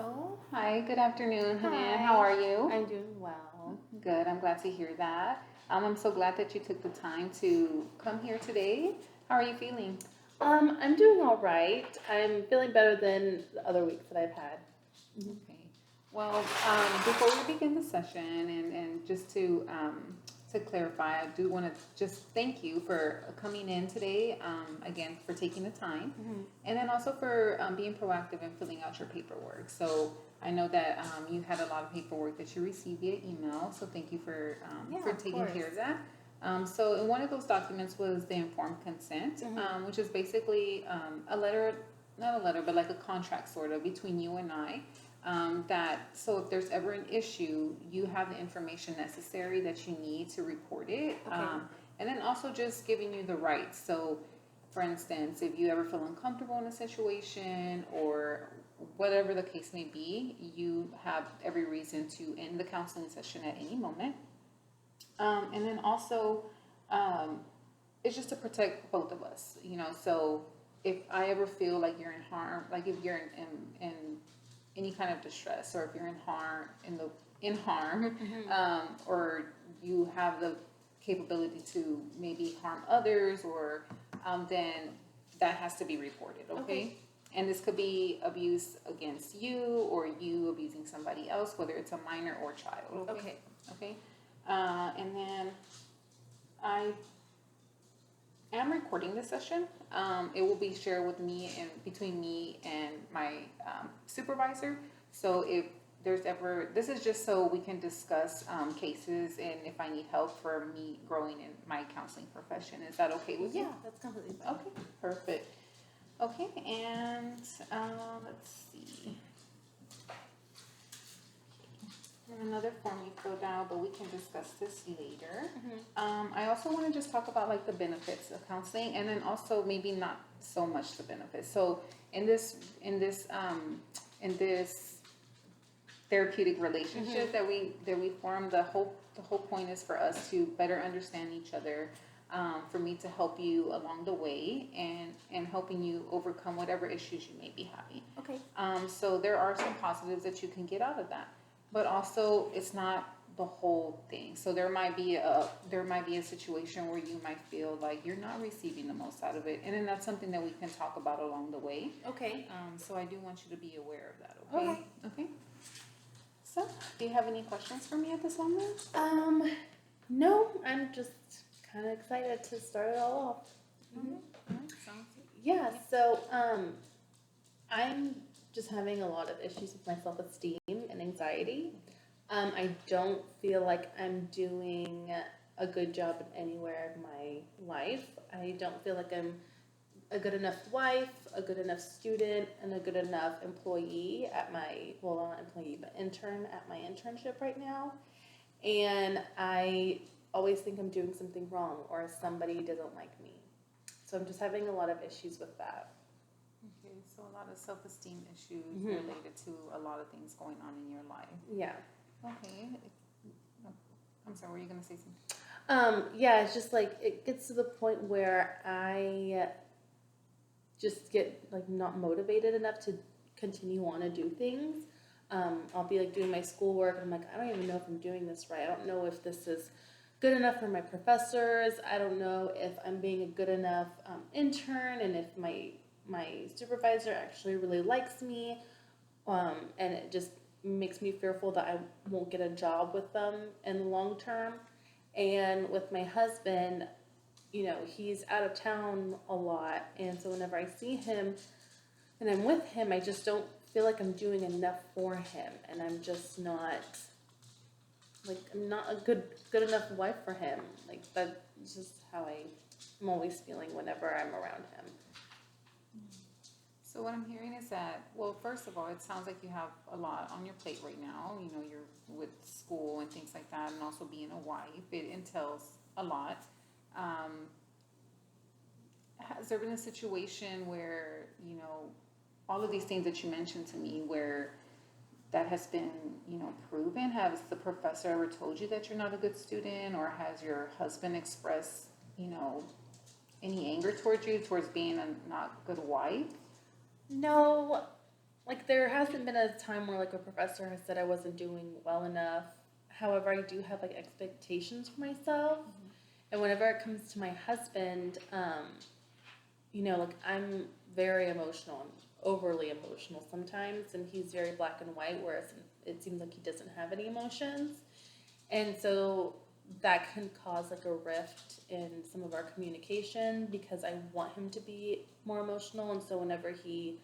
So, hi, good afternoon, Hanan. How Hi, are you? I'm doing well. Good, I'm glad to hear that. I'm so glad that you took the time to come here today. How are you feeling? I'm doing all right. I'm feeling better than the other weeks that I've had. Mhm. Okay. Well, before we begin the session, and just to clarify, I do want to just thank you for coming in today. Again, for taking the time, Mhm. and then also for being proactive and filling out your paperwork. So I know that you had a lot of paperwork that you received via email. So thank you Yeah, for of taking course. care of that. So one of those documents was the informed consent, Mhm. which is basically a letter, not a letter, but like a contract sort of between you and I, that so if there's ever an issue, you have the information necessary that you need to report it, Okay. and then also just giving you the rights. So, for instance, if you ever feel uncomfortable in a situation or whatever the case may be, you have every reason to end the counseling session at any moment. And then also, um, it's just to protect both of us, you know. So if I ever feel like you're in harm, like if you're in any kind of distress, or if you're in harm in harm, Mhm. or you have the capability to maybe harm others, or then that has to be reported, Okay. okay? And this could be abuse against you or you abusing somebody else, whether it's a minor or child, okay? Okay. Okay. And then I am recording this session. It will be shared with me and between me and my supervisor. So if there's ever, this is just so we can discuss cases and if I need help for me growing in my counseling profession. Is that okay with you? Yeah, that's completely fine. Okay, perfect. Okay, and let's see. And another form you filled out, but we can discuss this later. Mhm. I also want to just talk about like the benefits of counseling, and then also maybe not so much the benefits. So in this in this in this therapeutic relationship Mhm. that we form, the whole point is for us to better understand each other. For me to help you along the way and helping you overcome whatever issues you may be having. Okay. So there are some positives that you can get out of that, but also it's not the whole thing. So there might be a situation where you might feel like you're not receiving the most out of it, and then that's something that we can talk about along the way. Okay. So I do want you to be aware of that. Okay. Okay. Okay. So, do you have any questions for me at this moment? Um, no, I'm just kind of excited to start it all off. All Mhm. right. All right. Sounds good. Yeah, Yeah. so I'm just having a lot of issues with my self-esteem and anxiety. I don't feel like I'm doing a good job in anywhere of my life. I don't feel like I'm a good enough wife, a good enough student, and a good enough employee at my, well, not employee, but intern at my internship right now. And I always think I'm doing something wrong or somebody doesn't like me. So I'm just having a lot of issues with that. Okay. So, a lot of self esteem issues Hmm. related to a lot of things going on in your life. Yeah. Okay. Oh, I'm sorry, were you going to say something? Yeah, it's just like it gets to the point where I just get like not motivated enough to continue on to do things. I'll be like doing my schoolwork and I'm like, I don't even know if I'm doing this right. I don't know if this is good enough for my professors. I don't know if I'm being a good enough intern and if my supervisor actually really likes me. And it just makes me fearful that I won't get a job with them in the long term. And with my husband, he's out of town a lot. And so whenever I see him and I'm with him, I just don't feel like I'm doing enough for him. And I'm just not, like, I'm not a good enough wife for him. Like, that's just how I'm always feeling whenever I'm around him. So, what I'm hearing is that, well, first of all, it sounds like you have a lot on your plate right now. You know, you're with school and things like that, and also being a wife. It entails a lot. Um, has there been a situation where, all of these things that you mentioned to me, where that has been, proven? Has the professor ever told you that you're not a good student, or has your husband expressed, you know, any anger towards you, towards being a not good wife? No, like there hasn't been a time where like a professor has said I wasn't doing well enough. However, I do have like expectations for myself. And whenever it comes to my husband, like I'm very emotional. I'm overly emotional sometimes, and he's very black and white, whereas it seems like he doesn't have any emotions. And so that can cause like a rift in some of our communication because I want him to be more emotional. And so whenever he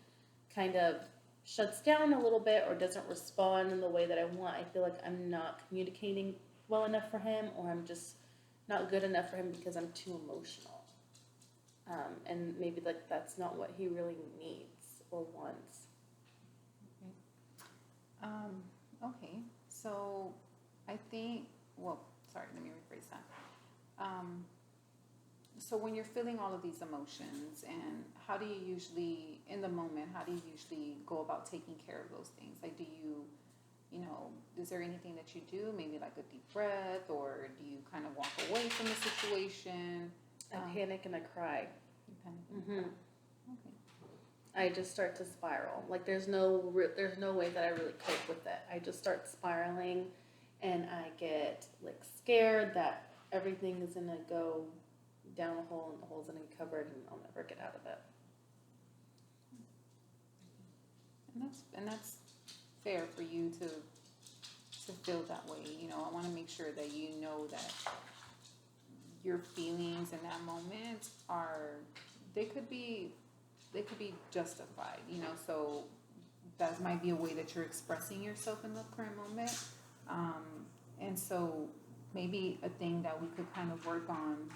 kind of shuts down a little bit or doesn't respond in the way that I want, I feel like I'm not communicating well enough for him, or I'm just not good enough for him because I'm too emotional. And maybe like that's not what he really needs or wants. Okay, so I think, well, sorry, let me rephrase that. So when you're feeling all of these emotions, and how do you usually, in the moment, how do you usually go about taking care of those things? Like, is there anything that you do, maybe like a deep breath, or do you kind of walk away from the situation? I panic and I cry. You panic. Mm-hmm. Okay. I just start to spiral. Like there's no way that I really cope with it. I just start spiraling, and I get like scared that everything is gonna go down a hole and the hole's gonna be covered and I'll never get out of it. And that's fair for you to feel that way. I want to make sure that you know that your feelings in that moment they could be justified. So that might be a way that you're expressing yourself in the current moment. And so maybe a thing that we could kind of work on,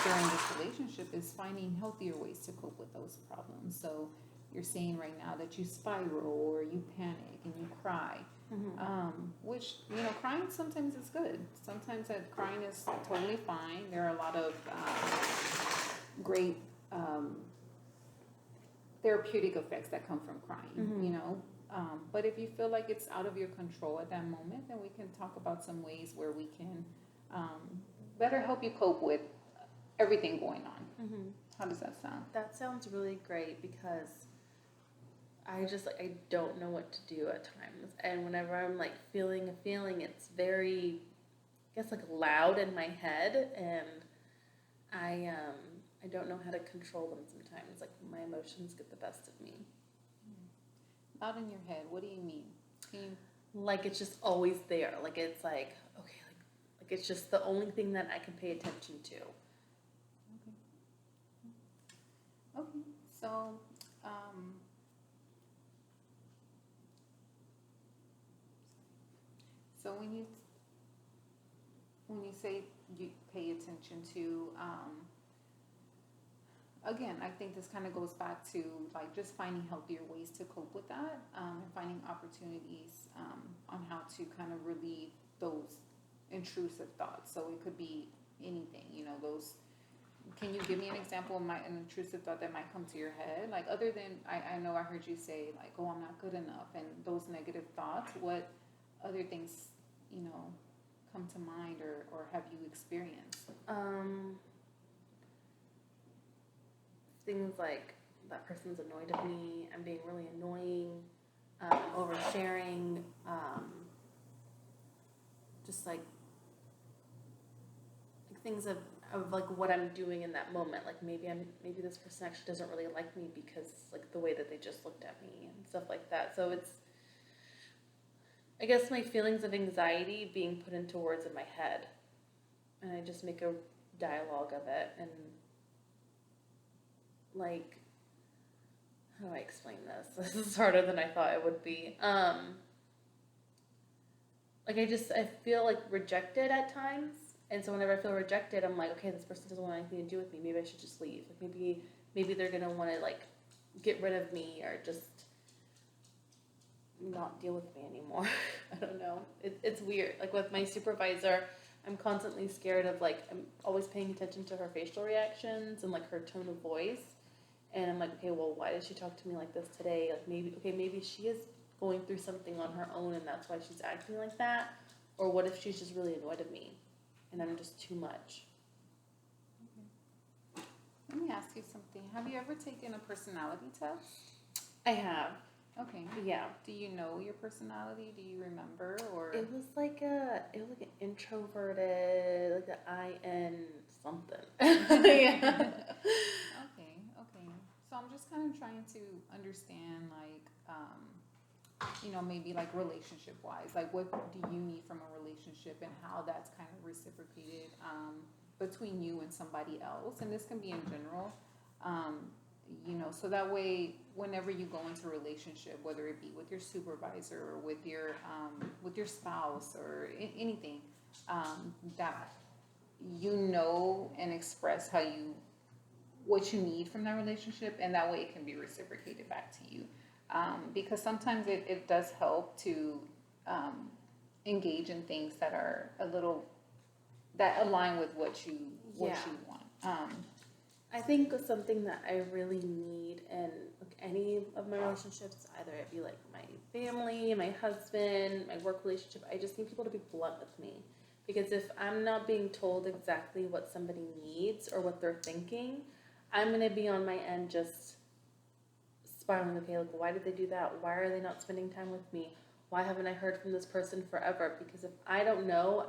during this relationship is finding healthier ways to cope with those problems. So you're saying right now that you spiral or you panic and you cry, which, crying sometimes is good. Sometimes that crying is totally fine. There are a lot of great therapeutic effects that come from crying, but if you feel like it's out of your control at that moment, then we can talk about some ways where we can better help you cope with everything going on. How does that sound? That sounds really great because I don't know what to do at times, and whenever I'm like feeling a feeling, it's very, I guess, like loud in my head, and I don't know how to control them sometimes. Like my emotions get the best of me. Loud in your head. What do you mean? Like it's just always there. Like it's like okay, like it's just the only thing that I can pay attention to. Okay. So, when you say you pay attention to, again, I think this kind of goes back to like just finding healthier ways to cope with that, and finding opportunities on how to kind of relieve those intrusive thoughts. So it could be anything, those. Can you give me an example of an intrusive thought that might come to your head? Like other than, I know I heard you say like, oh, I'm not good enough, and those negative thoughts, what other things, come to mind or have you experienced? Things like that person's annoyed at me, I'm being really annoying, oversharing, just like things of like what I'm doing in that moment. Like maybe this person actually doesn't really like me because like the way that they just looked at me and stuff like that. So it's, I guess, my feelings of anxiety being put into words in my head, and I just make a dialogue of it. And like, how do I explain this? This is harder than I thought it would be. Like I feel like rejected at times, and so whenever I feel rejected, I'm like, okay, this person doesn't want anything to do with me. Maybe I should just leave. Like maybe they're gonna want to like get rid of me or just not deal with me anymore. I don't know. It's weird. Like with my supervisor, I'm constantly scared of like, I'm always paying attention to her facial reactions and like her tone of voice. And I'm like, okay, well, why did she talk to me like this today? Like maybe she is going through something on her own and that's why she's acting like that. Or what if she's just really annoyed at me and I'm just too much? Okay. Let me ask you something. Have you ever taken a personality test? I have. Okay. Yeah. Do you know your personality? Do you remember, or? It was like an introverted, like an IN something. Yeah. Okay, okay. So I'm just kind of trying to understand, like, maybe like relationship wise, like what do you need from a relationship and how that's kind of reciprocated between you and somebody else. And this can be in general, so that way, whenever you go into a relationship, whether it be with your supervisor or with your spouse or anything, that and express what you need from that relationship, and that way it can be reciprocated back to you. Because sometimes it does help to engage in things that are that align with what you Yeah. want. I think something that I really need in like any of my relationships, either it be like my family, my husband, my work relationship, I just need people to be blunt with me. Because if I'm not being told exactly what somebody needs or what they're thinking, I'm gonna be on my end just spiraling. Okay, like why did they do that? Why are they not spending time with me? Why haven't I heard from this person forever? Because if I don't know,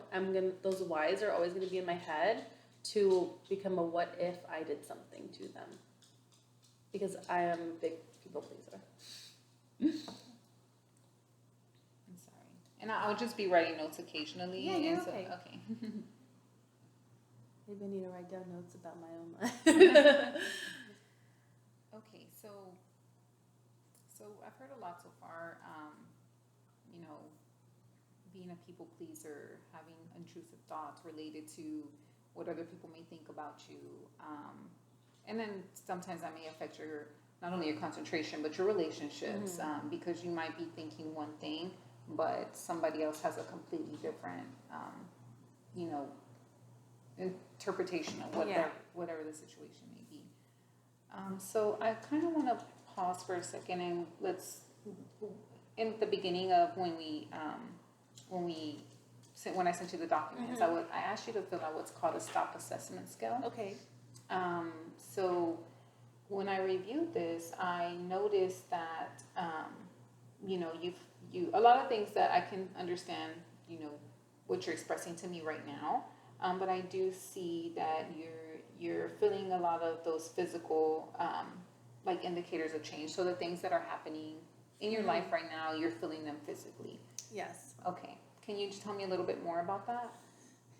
those whys are always gonna be in my head to become a what if I did something to them. Because I am a big people pleaser. I'm sorry, and I'll just be writing notes occasionally. Yeah, you're and okay. Okay. Maybe I need to write down notes about my own life. Okay, so I've heard a lot so far. Being a people pleaser, having intrusive thoughts related to what other people may think about you, and then sometimes that may affect not only your concentration but your relationships, because you might be thinking one thing, but somebody else has a completely different, interpretation of whatever the situation may be. So I kind of want to pause for a second and in the beginning of when I sent you the documents, I asked you to fill out what's called a stop assessment scale. Okay. So when I reviewed this, I noticed that you a lot of things that I can understand, what you're expressing to me right now. But I do see that you're feeling a lot of those physical like indicators of change. So the things that are happening in your life right now, you're feeling them physically. Yes. Okay. Can you just tell me a little bit more about that?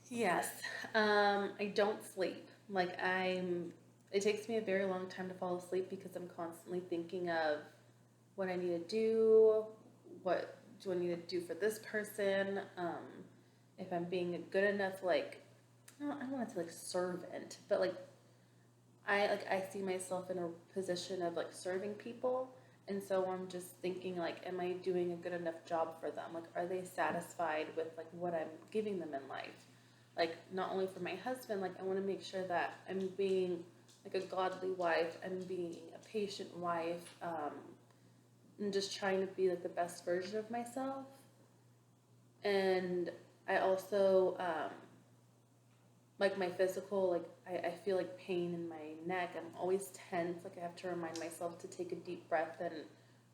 Yes. I don't sleep. It takes me a very long time to fall asleep because I'm constantly thinking of what I need to do, what do I need to do for this person, if I'm being a good enough, I don't want to say servant, but I see myself in a position of serving people. And so I'm just thinking am I doing a good enough job for them? Are they satisfied with what I'm giving them in life? Not only for my husband, I want to make sure that I'm being a godly wife, I'm being a patient wife, and just trying to be the best version of myself. And I also, my physical, I feel pain in my neck. I'm always tense. I have to remind myself to take a deep breath and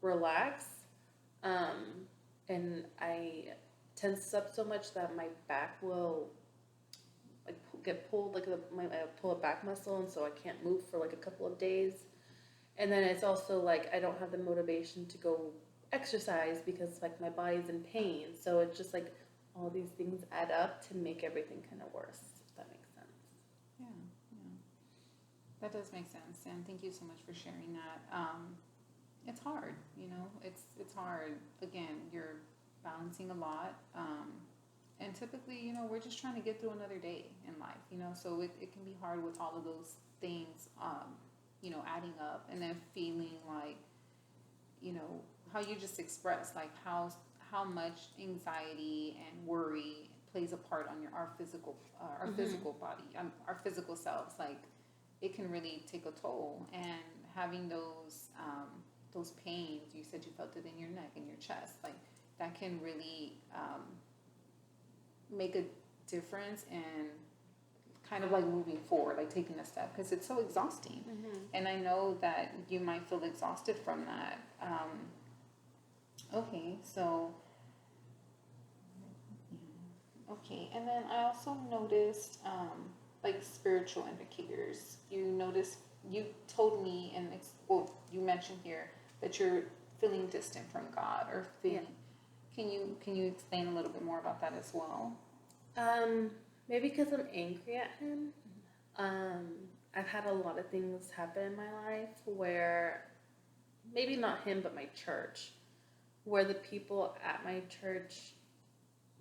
relax. And I tense up so much that my back will get pulled, I pull a back muscle, and so I can't move for a couple of days. And then it's also I don't have the motivation to go exercise because my body's in pain. So it's just all these things add up to make everything kind of worse. If that makes sense. Yeah, that does make sense, and thank you so much for sharing that. It's hard, it's hard. Again, you're balancing a lot, and typically, we're just trying to get through another day in life, so it can be hard with all of those things, adding up, and then feeling how you just expressed, how much anxiety and worry plays a part on our physical physical body, our physical selves. It can really take a toll, and having those pains, you said you felt it in your neck and your chest, that can really make a difference in kind of moving forward, taking a step, because it's so exhausting. And I know that you might feel exhausted from that. Okay, so okay, and then I also noticed like spiritual indicators. You told me, and well, you mentioned here that you're feeling distant from God, or Yeah. feeling. Can you explain a little bit more about that as well? Um, Maybe because I'm angry at him. Um, I've had a lot of things happen in my life where maybe not him, but my church, where the people at my church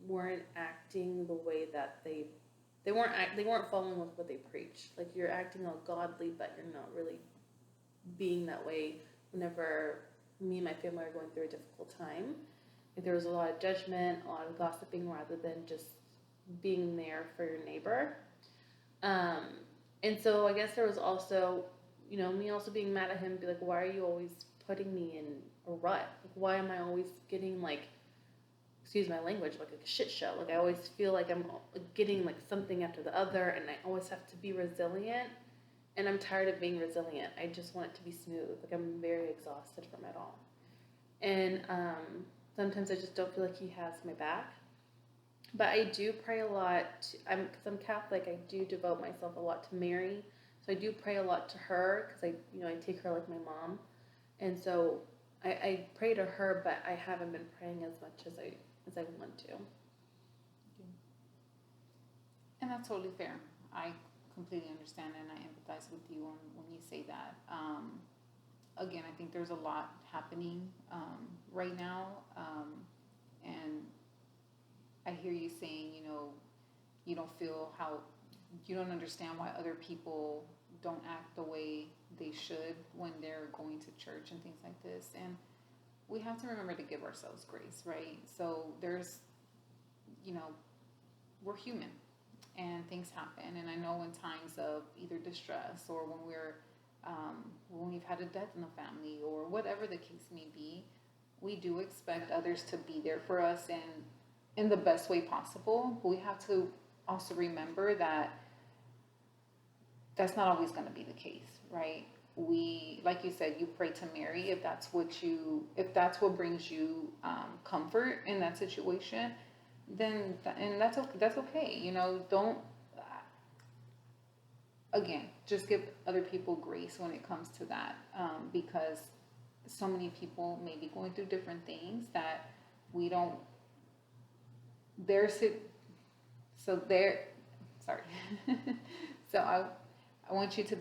weren't acting the way that they weren't following with what they preach. Like you're acting all godly, but you're not really being that way. Whenever me and my family are going through a difficult time, like there was a lot of judgment, a lot of gossiping, rather than just being there for your neighbor. Um, and so I guess there was also, me also being mad at him, be like, why are you always putting me in a rut? Like, why am I always getting like, excuse my language, like a shit show? Like I always feel like I'm getting like something after the other, and I always have to be resilient. And I'm tired of being resilient. I just want it to be smooth. Like I'm very exhausted from it all. And sometimes I just don't feel like he has my back. But I do pray a lot. Because I'm Catholic. I do devote myself a lot to Mary. So I do pray a lot to her because I take her like my mom, and so I pray to her. But I haven't been praying as much as I want to. And that's totally fair. I completely understand, and I empathize with you on when you say that. Again, I think there's a lot happening right now, and I hear you saying, you don't feel how, you don't understand why other people don't act the way they should when they're going to church and things like this. And we have to remember to give ourselves grace, right? So you know, we're human and things happen. And I know in times of either distress or when we've had a death in the family or whatever the case may be, we do expect others to be there for us and in the best way possible. But we have to also remember that that's not always going to be the case, right? We, like you said, you pray to Mary if that's what brings you comfort in that situation, then and that's okay. Don't again just give other people grace when it comes to that, because so many people may be going through different things that we don't. There's it. So there. Sorry. So I want you to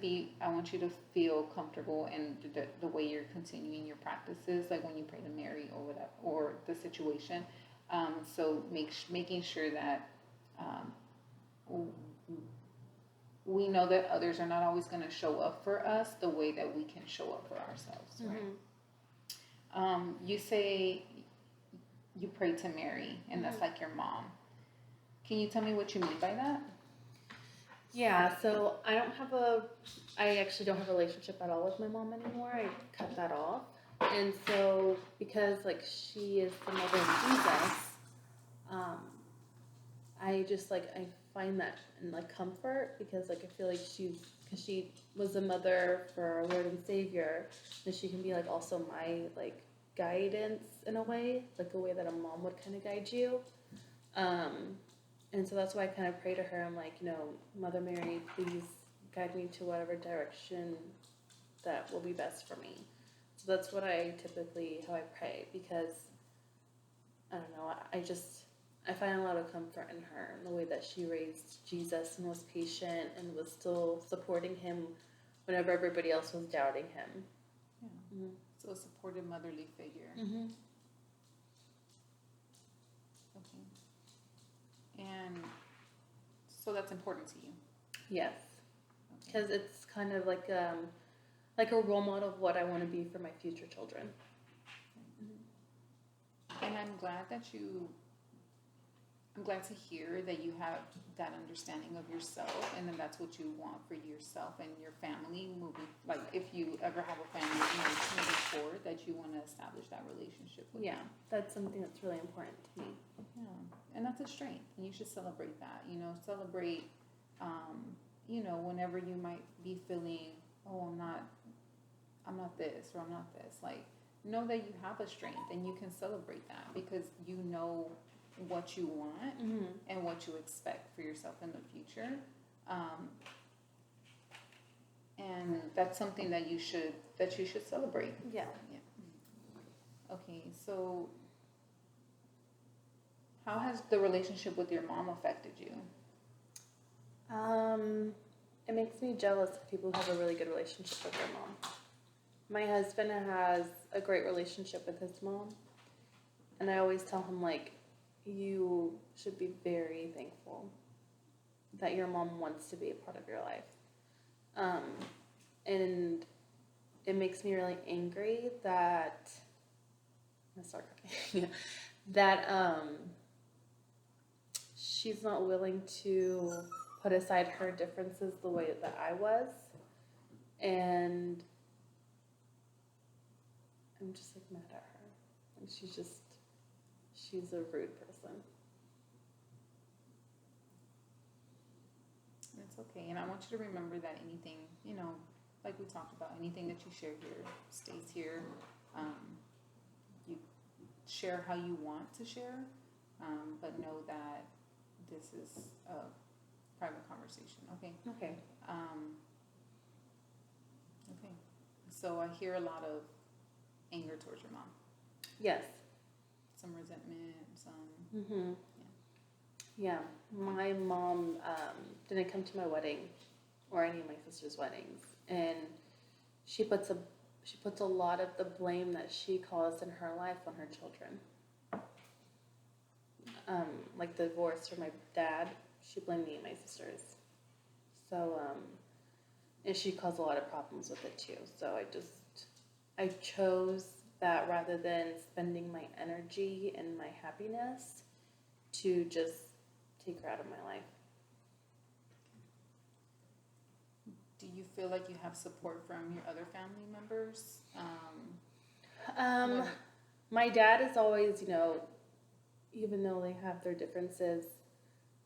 feel comfortable in the way you're continuing your practices, like when you pray to Mary or whatever, or the situation. So making sure that um, we know that others are not always going to show up for us the way that we can show up for ourselves, right? You say you pray to Mary, and that's like your mom. Can you tell me what you mean by that? Yeah, so I actually don't have a relationship at all with my mom anymore. I cut that off. And so, because like she is the mother of Jesus, um, I find that in like comfort because like I feel like because she was the mother for our Lord and Savior, and she can be like also my like guidance in a way, like the way that a mom would kind of guide you. Um, and so that's why I kind of pray to her. I'm like, Mother Mary, please guide me to whatever direction that will be best for me. So that's how I pray because I don't know, I find a lot of comfort in her, in the way that she raised Jesus and was patient and was still supporting him whenever everybody else was doubting him. Yeah. Mm-hmm. So a supportive motherly figure. Mm-hmm. Okay. And so that's important to you. Yes, because it's kind of like a role model of what I want to be for my future children. Mm-hmm. And I'm glad to hear that you have that understanding of yourself, and then that's what you want for yourself and your family moving. Like if you ever have a family moving forward, that you want to establish that relationship with. Yeah, that's something that's really important to me. Yeah, and that's a strength, and you should celebrate that. Celebrate. Whenever you might be feeling, oh, I'm not this or I'm not this. Like, know that you have a strength and you can celebrate that because you know what you want Mm-hmm. and what you expect for yourself in the future. Um, and that's something that you should celebrate. Yeah. Okay, so how has the relationship with your mom affected you? It makes me jealous of people who have a really good relationship with their mom. My husband has a great relationship with his mom, and I always tell him, like, you should be very thankful that your mom wants to be a part of your life. Um, and it makes me really angry that I'm gonna start crying. That she's not willing to put aside her differences the way that I was, and I'm just like mad at her. Like she's a rude person. It's okay. And I want you to remember that anything, like we talked about, anything that you share here stays here. You share how you want to share, but know that this is a private conversation. Okay. Okay. Okay. So I hear a lot of anger towards your mom, Yes. some resentment, some. Mm-hmm. Yeah. My mom didn't come to my wedding or any of my sister's weddings, and she puts a lot of the blame that she caused in her life on her children. Like the divorce from my dad, she blamed me and my sisters. So, and she caused a lot of problems with it too. So I chose that rather than spending my energy and my happiness to just take her out of my life. Do you feel like you have support from your other family members? Um, What- my dad is always, even though they have their differences,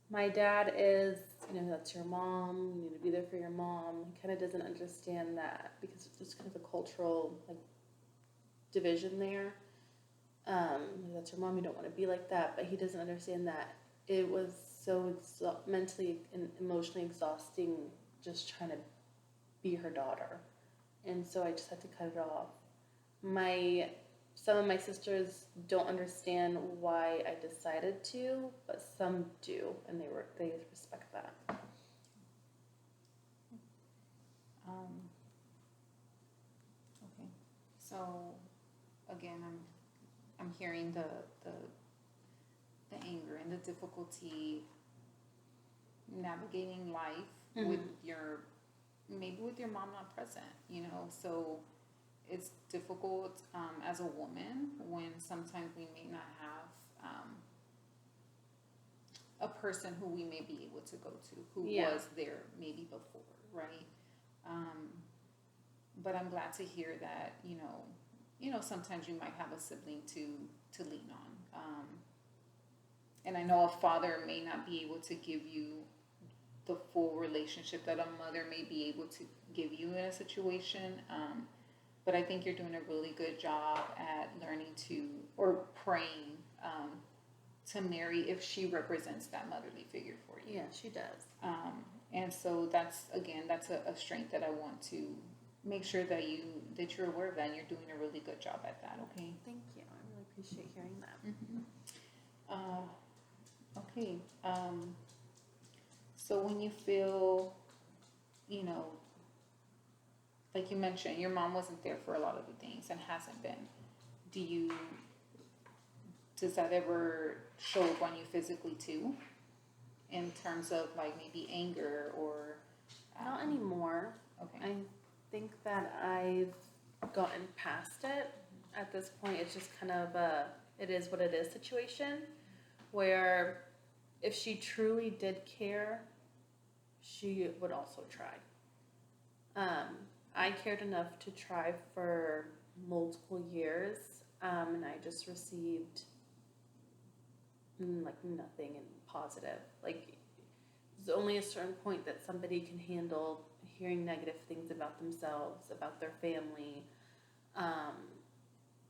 my dad is, that's your mom, you need to be there for your mom. He kind of doesn't understand that because there's kind of a cultural like division there. That's your mom, you don't want to be like that, but he doesn't understand that it was so mentally and emotionally exhausting just trying to be her daughter. And so I just had to cut it off. Some of my sisters don't understand why I decided to, but some do, and they respect that. Okay. So again, I'm hearing the anger and the difficulty navigating life with maybe with your mom not present. So it's difficult as a woman when sometimes we may not have a person who we may be able to go to who was there maybe before, right? But I'm glad to hear that sometimes you might have a sibling to lean on, and I know a father may not be able to give you the full relationship that a mother may be able to give you in a situation. But I think you're doing a really good job at learning or praying to Mary if she represents that motherly figure for you. Yeah, she does. And so that's a strength that I want to make sure that you're aware of that, and you're doing a really good job at that. Okay. Thank you. I really appreciate hearing that. Okay. So when you feel, like you mentioned, your mom wasn't there for a lot of the things and hasn't been. Does that ever show up on you physically too? In terms of like maybe anger or? Not anymore. Okay. I think that I've gotten past it. At this point, it's just kind of it is what it is situation where if she truly did care, she would also try. I cared enough to try for multiple years, and I just received like nothing in positive. Like there's only a certain point that somebody can handle hearing negative things about themselves, about their family,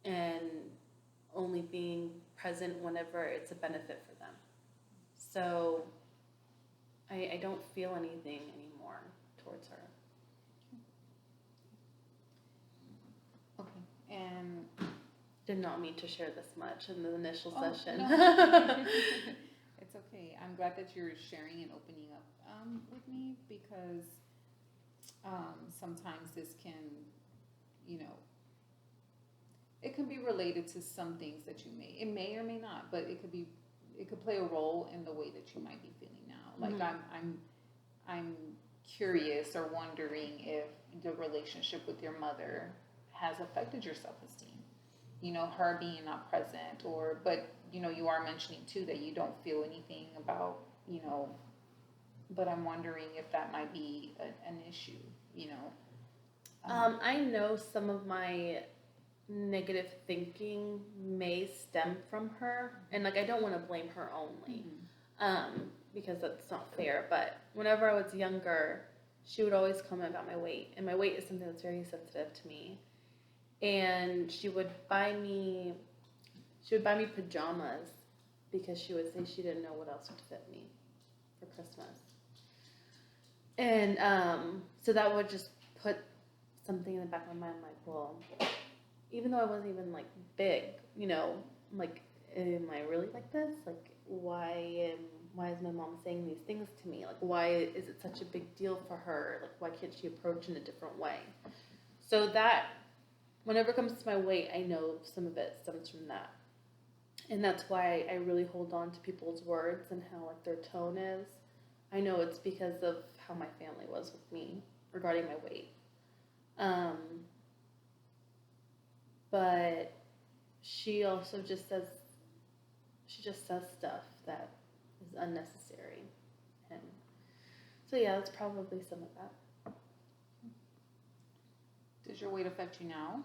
and only being present whenever it's a benefit for them. So I don't feel anything anymore towards her. Okay. And Did not mean to share this much in the initial session. No. It's okay. I'm glad that you're sharing and opening up with me, because sometimes this can, you know, it can be related to some things that it may or may not, but it could play a role in the way that you might be feeling now. Like I'm curious or wondering if the relationship with your mother has affected your self-esteem. Her being not present, but you are mentioning too that you don't feel anything about, but I'm wondering if that might be an issue. I know some of my negative thinking may stem from her, and like I don't want to blame her only, because that's not fair. But whenever I was younger, she would always comment about my weight, and my weight is something that's very sensitive to me. And she would buy me pajamas because she would say she didn't know what else would fit me for Christmas. And so that would just put something in the back of my mind, like, well, even though I wasn't even like big, like, am I really like this? Like, why is my mom saying these things to me? Like, why is it such a big deal for her? Like, why can't she approach in a different way? So that, whenever it comes to my weight, I know some of it stems from that. And that's why I really hold on to people's words and how like their tone is. I know it's because of how my family was with me regarding my weight. But she also just says stuff that is unnecessary. And so yeah, that's probably some of that. Does your weight affect you now?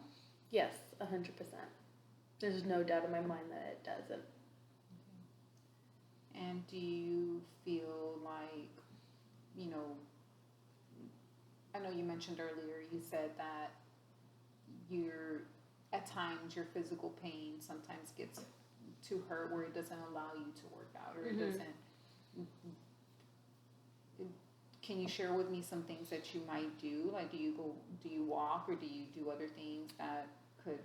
Yes, 100%. There's no doubt in my mind that it doesn't. And do you feel like, I know you mentioned earlier, you said that at times your physical pain sometimes gets to hurt where it doesn't allow you to work out, or it doesn't. Can you share with me some things that you might do? Like, do you walk, or do you do other things that could?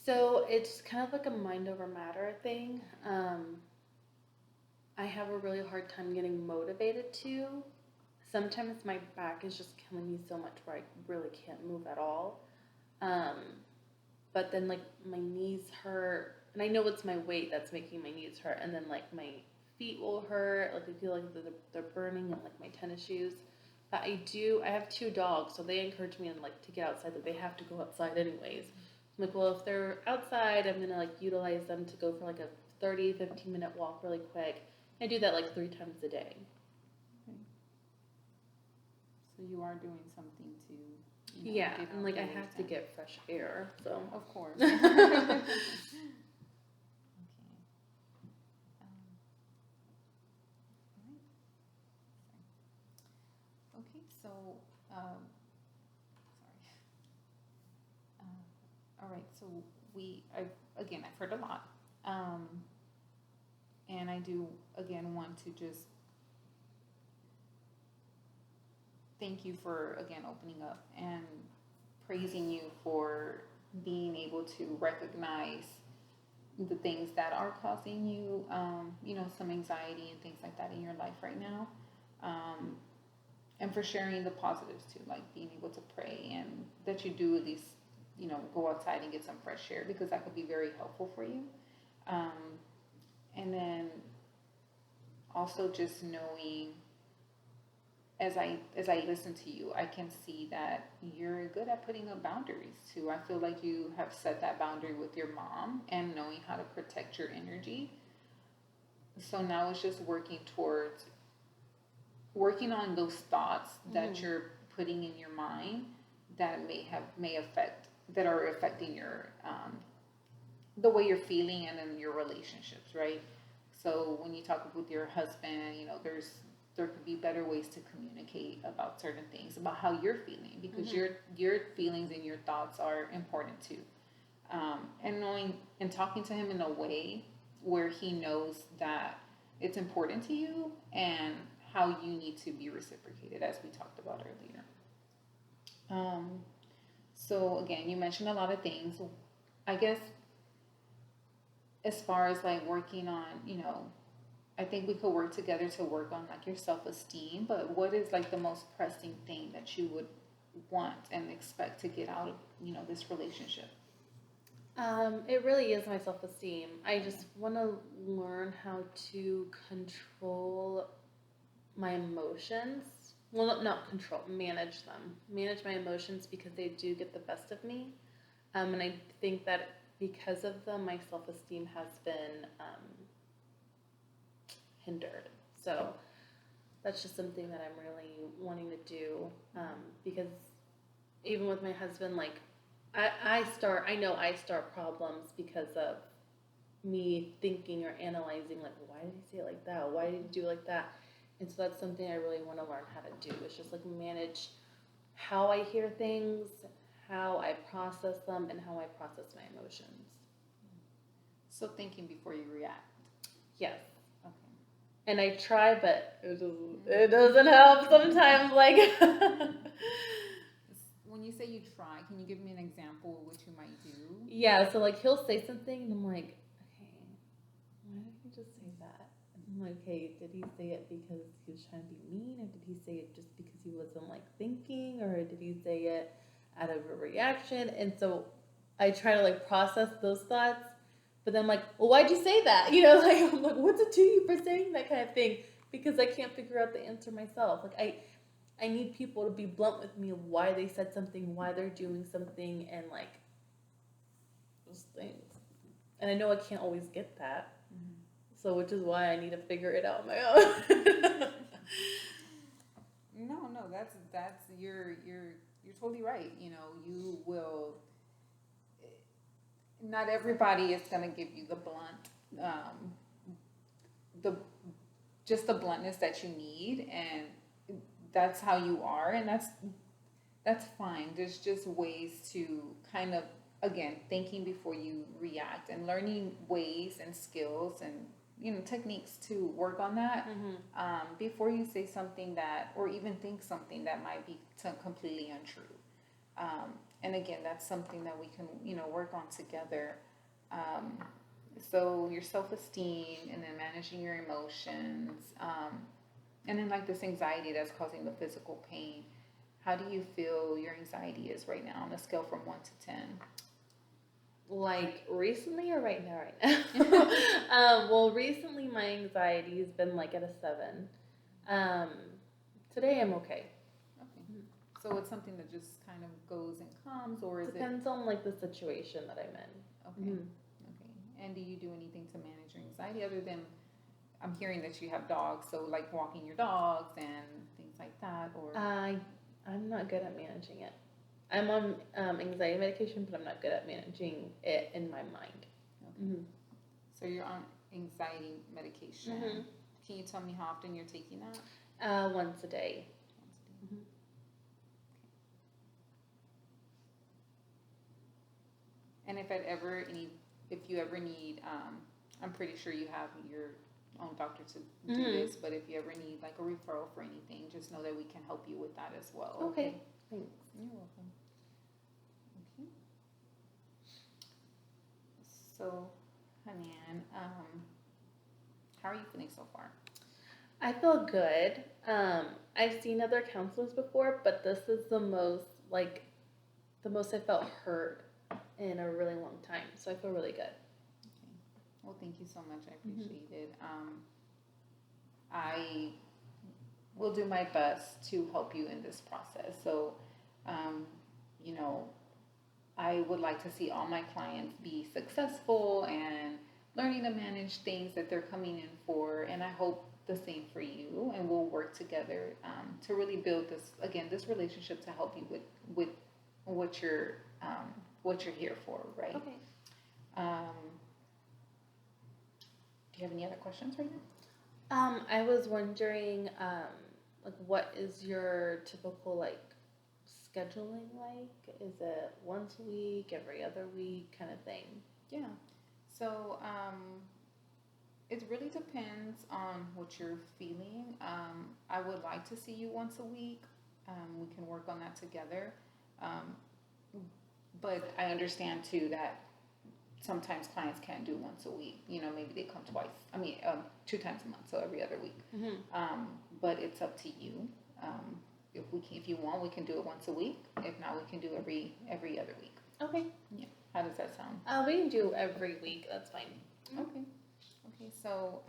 So it's kind of like a mind over matter thing. I have a really hard time getting motivated to. Sometimes my back is just killing me so much where I really can't move at all. But then like my knees hurt, and I know it's my weight that's making my knees hurt, and then like my feet will hurt, like I feel like they're burning, and like my tennis shoes. But I have 2 dogs, so they encourage me to get outside, that they have to go outside anyways. I'm like, well, if they're outside, I'm gonna like utilize them to go for like a 30-15 minute walk really quick. I do that like 3 times a day. Okay. So you are doing something to. Yeah, and like I have to get fresh air, so. Of course. Okay. Okay, so, sorry. All right, so I've heard a lot. And I do, again, want to just thank you for, again, opening up and praising you for being able to recognize the things that are causing you, some anxiety and things like that in your life right now. And for sharing the positives too, like being able to pray, and that you do at least, go outside and get some fresh air, because that could be very helpful for you. And then also just knowing, as I listen to you, I can see that you're good at putting up boundaries too. I feel like you have set that boundary with your mom and knowing how to protect your energy. So now it's just working on those thoughts that you're putting in your mind that that are affecting your the way you're feeling, and then your relationships, right? So when you talk with your husband, there could be better ways to communicate about certain things, about how you're feeling, because your feelings and your thoughts are important too. And knowing and talking to him in a way where he knows that it's important to you and how you need to be reciprocated, as we talked about earlier. Um, so again, you mentioned a lot of things. I guess as far as like working on, I think we could work together to work on like your self-esteem, but what is like the most pressing thing that you would want and expect to get out of, this relationship? It really is my self-esteem. I just want to learn how to control my emotions. Well, not control, manage them. Manage my emotions because they do get the best of me. And I think that because of them, my self-esteem has been hindered. So that's just something that I'm really wanting to do because even with my husband, like I know I start problems because of me thinking or analyzing, like, why did he say it like that? Why did he do it like that? And so that's something I really want to learn how to do. It's just like manage how I hear things, how I process them, and how I process my emotions. So thinking before you react. Yes. Okay. And I try, but it doesn't help sometimes. Like, When you say you try, can you give me an example of what you might do? yeah, so like he'll say something, and I'm like, okay, why did he just say that? And I'm like, okay, did he say it because he was trying to be mean, or did he say it just because he wasn't like thinking, or did he say it out of a reaction? And so I try to like process those thoughts, but then I'm like, well, why'd you say that? Like I'm like, what's it to you for saying that kind of thing? Because I can't figure out the answer myself. Like I need people to be blunt with me of why they said something, why they're doing something, and like those things. And I know I can't always get that, so which is why I need to figure it out on my own. No, that's you're totally right. You will. Not everybody is gonna give you the blunt, the just the bluntness that you need, and that's how you are, and that's fine. There's just ways to kind of, again, thinking before you react and learning ways and skills and techniques to work on that before you say something that, or even think something that might be completely untrue. And again, that's something that we can work on together. So your self-esteem, and then managing your emotions, and then like this anxiety that's causing the physical pain. How do you feel your anxiety is right now on a scale from 1 to 10? Like recently or right now? Right now. Well, recently my anxiety has been like at a 7. Today I'm okay. Okay. So it's something that just kind of goes and comes, or is Depends on like the situation that I'm in. Okay. Okay. And do you do anything to manage your anxiety other than, I'm hearing that you have dogs, so like walking your dogs and things like that, or I'm not good at managing it. I'm on anxiety medication, but I'm not good at managing it in my mind. Okay. So you're on anxiety medication. Can you tell me how often you're taking that? Once a day. And if you ever need, I'm pretty sure you have your own doctor to do this, but if you ever need like a referral for anything, just know that we can help you with that as well. Okay. Thanks. You're welcome. Okay. So, Hanan, how are you feeling so far? I feel good. I've seen other counselors before, but this is the most I felt heard in a really long time. So I feel really good. Okay. Well, thank you so much. I appreciate it. I will do my best to help you in this process. So, I would like to see all my clients be successful and learning to manage things that they're coming in for. And I hope the same for you. And we'll work together to really build this relationship to help you with what you're here for, right? Okay. Do you have any other questions right now? I was wondering, like, what is your typical like scheduling like? Is it once a week, every other week kind of thing? Yeah. So, it really depends on what you're feeling. I would like to see you once a week. We can work on that together. Um, but I understand too that sometimes clients can't do once a week. You know, maybe they come twice. I mean, 2 times a month, so every other week. But it's up to you. If you want, we can do it once a week. If not, we can do every other week. Okay. Yeah. How does that sound? We can do every week. That's fine. Okay. Okay. So,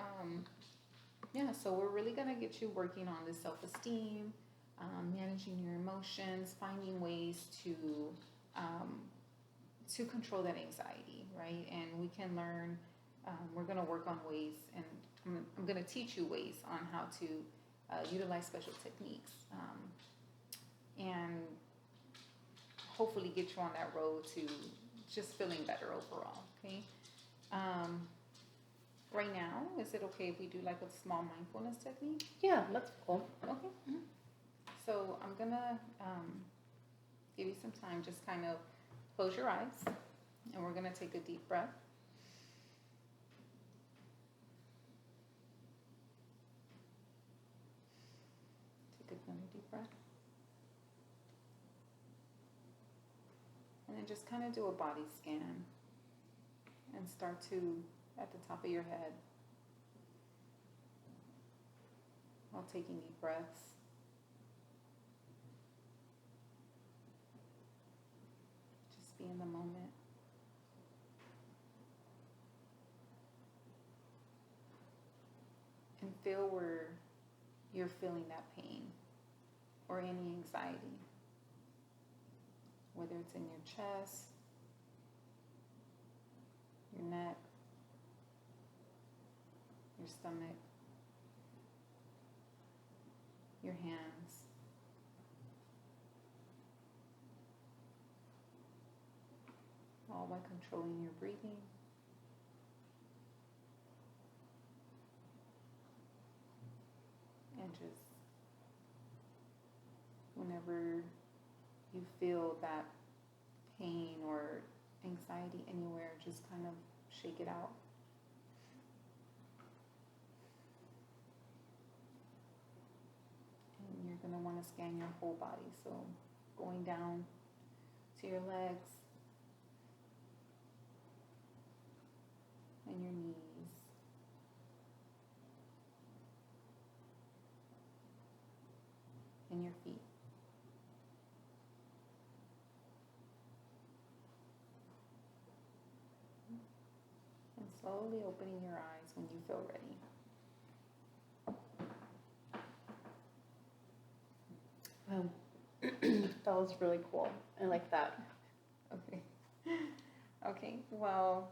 yeah. So we're really gonna get you working on this self-esteem, managing your emotions, finding ways to control that anxiety, right? And we can learn. We're gonna work on ways, and I'm gonna teach you ways on how to utilize special techniques, and hopefully get you on that road to just feeling better overall. Okay. Right now, is it okay if we do like a small mindfulness technique? Yeah, that's cool. Okay. So I'm gonna give you some time. Just kind of close your eyes, and we're gonna take a deep breath. Take another deep breath, and then just kind of do a body scan, and start to at the top of your head while taking deep breaths. Just be in the moment. And feel where you're feeling that pain or any anxiety, whether it's in your chest, your neck, your stomach, your hands. All by controlling your breathing. And just whenever you feel that pain or anxiety anywhere, just kind of shake it out. And you're going to want to scan your whole body. So going down to your legs and your knees. And your feet. And slowly opening your eyes when you feel ready. That was really cool. I like that. Okay. Okay. Well,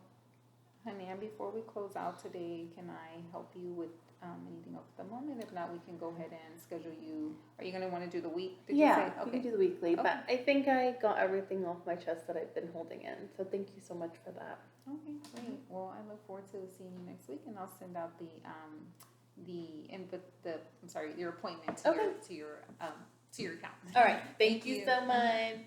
honey, and before we close out today, can I help you with anything else at the moment? If not, we can go ahead and schedule you. Are you going to want to do the week? Did Yeah, you say? we Okay. can do the weekly, Okay. but I think I got everything off my chest that I've been holding in. So thank you so much for that. Okay, great. Well, I look forward to seeing you next week, and I'll send out your appointment to Okay. your account. All right. Thank Thank you you. so much.